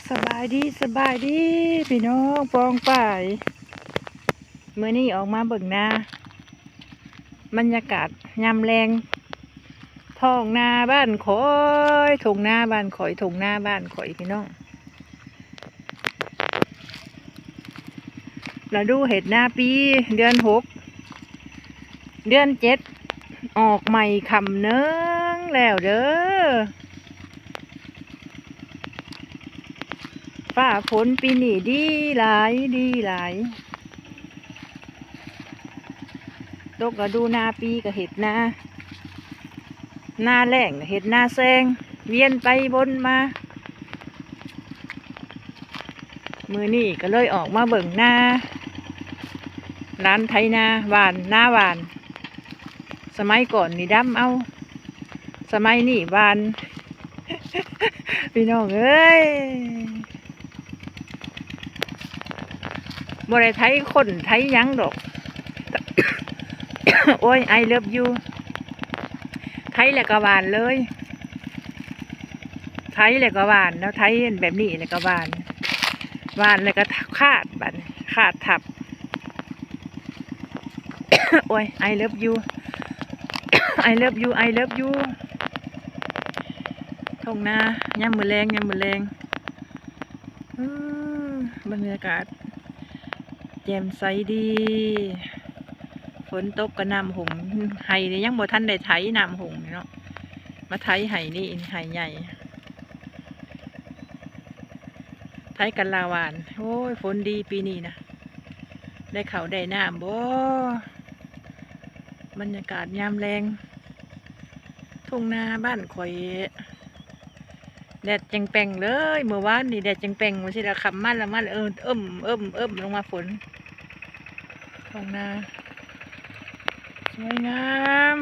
สบายดีพี่น้องปองป่ายเมื่อนี้ออกมาเบิ่งนาบรรยากาศยามแรงท้องนาบ้านข่อยทงนาบ้านข่อยทงนาบ้านข่อยพี่น้องเราดูเห็ดนาปีเดือน6เดือน7ออกใหม่คำเนึงแล้วเด้อฟ้าฝนปีนี้ดีหลายตกก็ดูนาปีก็เห็ดนาแหล่งเห็ดนาแซงเวียนไปบนมามือนี่ก็เลยออกมาเบิ่งนาร้านไทยนาหวานสมัยก่อนนี่ดำเอาสมัยนี่หวาน พี่น้องเอ้ยบ่ได้ไทยคนไทยยังดอก โอ้ยไอเลิฟยูไทยแหละก็หวานเลยไทยแหละก็หวานแล้วไทยแบบนี้แหละก็หวานแล้วก็ขาดบัดขาดทับ โอ้ยไอเลิฟยู ไอเลิฟยูทงนาย่ำมือแรงบรรยากาศแจ่มใสดีฝนตกก็น้ำหงไห่นี่ยังบ่ทันได้ไถน้ำหงเนาะมาไถไห่นี่ไห่ใหญ่ไถกันลาวานโอ้ยฝนดีปีนี้นะได้เขาได้น้ำบ่บรรยากาศยามแรงทุ่งนาบ้านข่อยแดดจังแปงเลยเมื่อวานนี่แดดจังแปงวันที่เราขับมันละมันเอิ่มลงมาฝนทุ่งนาสวยงาม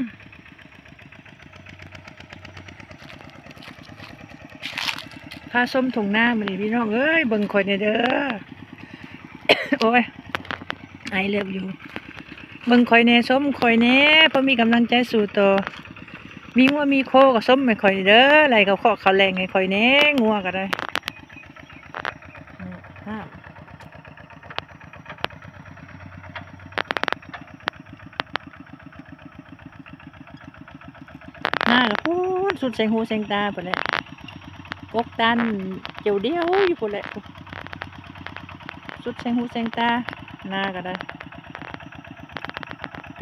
พาส้มทุ่งนามันนี่พี่น้องเอ้ยเบิ่งข่อยเนี่ยเด้อ โอ้ยไอเลิฟอยู่เบิ่งข่อยเนี่ยส้มข่อยเนี่ยเพราะมีกำลังใจสู่ต่อมีงัวมีโคก็ส้มไม่ข่อยเด้ออะไรเขาขอเขาแรงให้ข่อยเนี่ยงัวก็ได้หน้าก็พูดสุดเสียงหูเสียงตาไปเลยกกตันเจียวเดียวอยู่ไปเลยสุดเสียงหูเสียงตาหน้าก็ได้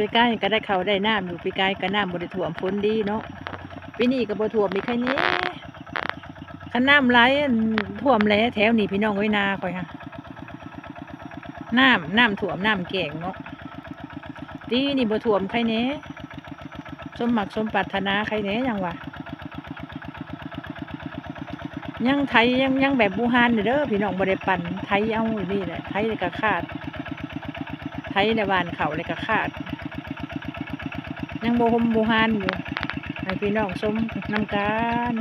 ปีกายก็ได้เขาได้น้ำอยู่ปีกายก็น้ำบริถ่วมฝนดีเนาะปีนี้ก็บริถ่วมมีแค่นี้ขันน้ำไหลท่วมแล้วแถวนี้พี่น้องไว้นาคอยค่ะน้ำถ่วมน้ำแก่งเนาะดีนี่บริถ่วมใครเนี้ยสมหมักสมปรารถนาใครเนี้ยยังวะยังไทยยังแบบบูฮานเด้อพี่น้องบริปั่นไทยเอาอยู่นี่แหละไทยเลยก็ขาดไทยในบ้านเขาเลยก็ขาดยังโบฮมบูฮานอยู่ให้พี่น้องชมนำกัน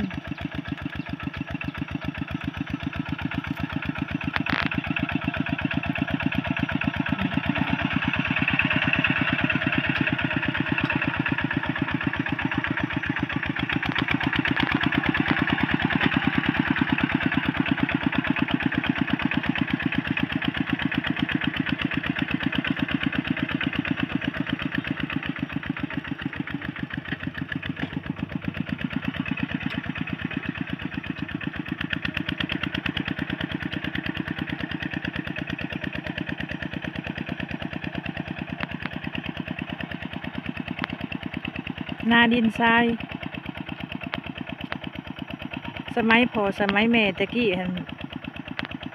นาดินทรายสมัยสมัยแม่ตะกี้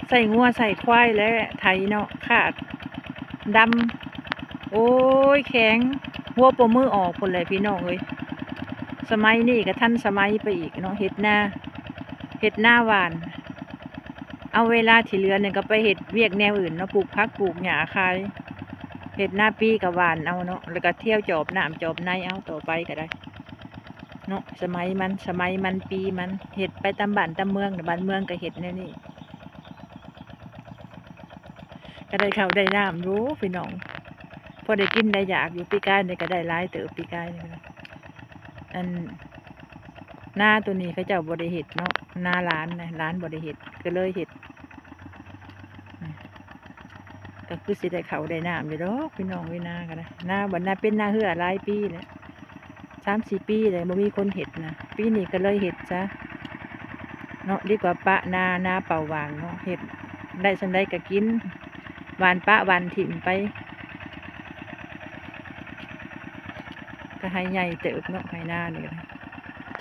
ใส่งัวใส่ควายและไถเนาะขาดดำโอ้ยแข็งหัวปมือออกคนเลยพี่น้องเอ้ยสมัยนี้ก็ทันสมัยไปอีกเนาะเห็ดหน้าหวานเอาเวลาที่เหลือเนี่ยก็ไปเห็ดเวียกแนวอื่นเนาะปลูกพักปลูกหญ้าขายเห็ดหน้าปีกับหวานเอาเนาะแล้วก็เที่ยวจอบน้ำจอบในเอาต่อไปก็ได้เนาะสมัยมันปีมันเห็ดไปตามบ้านตามเมืองบ้านเมืองก็เห็ดเนี่ยนี่ก็ได้ข้าวได้น้ำรู้พี่น้องพอได้กินได้อยากอยู่ปีกายเนี่ยก็ได้หลายเติบปีกายเนี่ยอัน หน้าตัวนี้เขาเจ้าบริเห็ดเนาะหน้าร้านนะร้านบริเห็ดก็เลยเห็ดก็คือสิได้เขาได้น้ำอยู่ดอกพี่น้องไว้นากันนะหน้าวันหน้าเป็นหน้าเหือหลายปีเลย3-4 ปีเลยบ่มีคนเห็ดนะปีนี้ก็เลยเห็ดซะเนาะดีกว่าปะนาเป่าวางเนาะเห็ดได้สันได้ก็กินหวานปะหวานถิ่มไปก็ให้ใหญ่เติบเนาะให้หน้านี่ก็ได้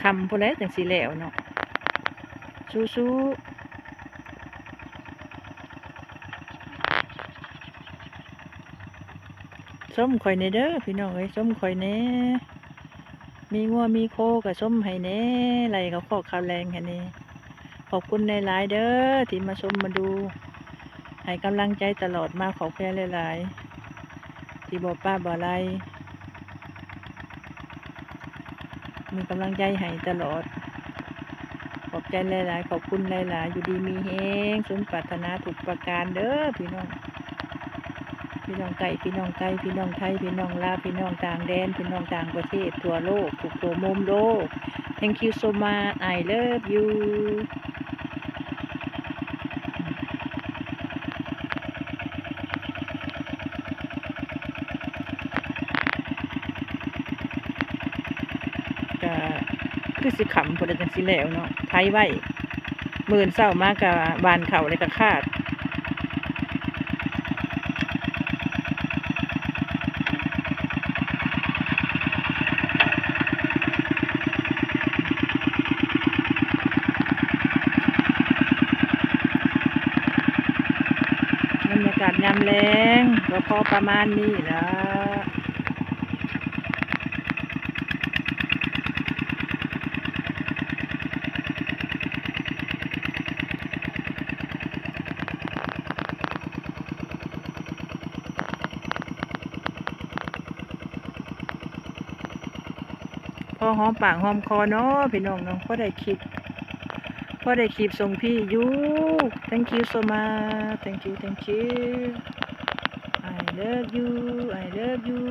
คำพวกแล้วจังสีแล้วเนาะสู้ส้มข่อยในเด้อพี่น้องเอ้ยส้มข่อยเน่มีงัวมีโคกับส้มให้เน่ไรเขาขอข้าวแรงให้เน่ขอบคุณในหลายเด้อที่มาชมมาดูให้กำลังใจตลอดมาขอบแค่หลายๆที่บอกป้าบอกอะไรมีกำลังใจให้ตลอดขอบใจหลายๆขอบคุณหลายๆอยู่ดีมีแฮงสมปรารถนาถูกประการเด้อพี่น้องไก่พี่น้องไก่พี่น้องไทยพี่น้องลาวพี่น้องต่างแดนพี่น้องต่างประเทศทั่วโลกทุกตัวมุมโลก Thank you so much I love you ก็คือสิขำพอได้จังสิแล้วเนาะไทยไว้มื่นเศร้ามากกับบานเขาเลยก็คาดบรรยากาศยามแรงก็พอประมาณนี้ละพอหอมปากหอมคอเนาะพี่น้องเนาะพอได้คลิปส่งพี่ยู thank you so much thank you I love you I love you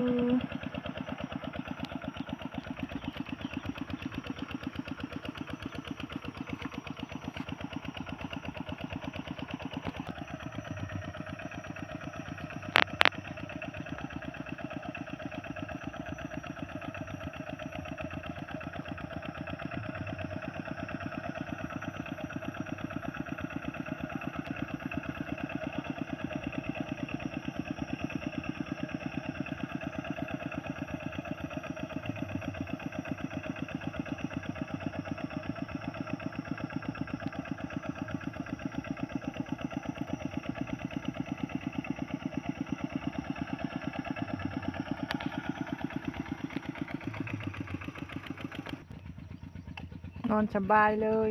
นอนสบายเลย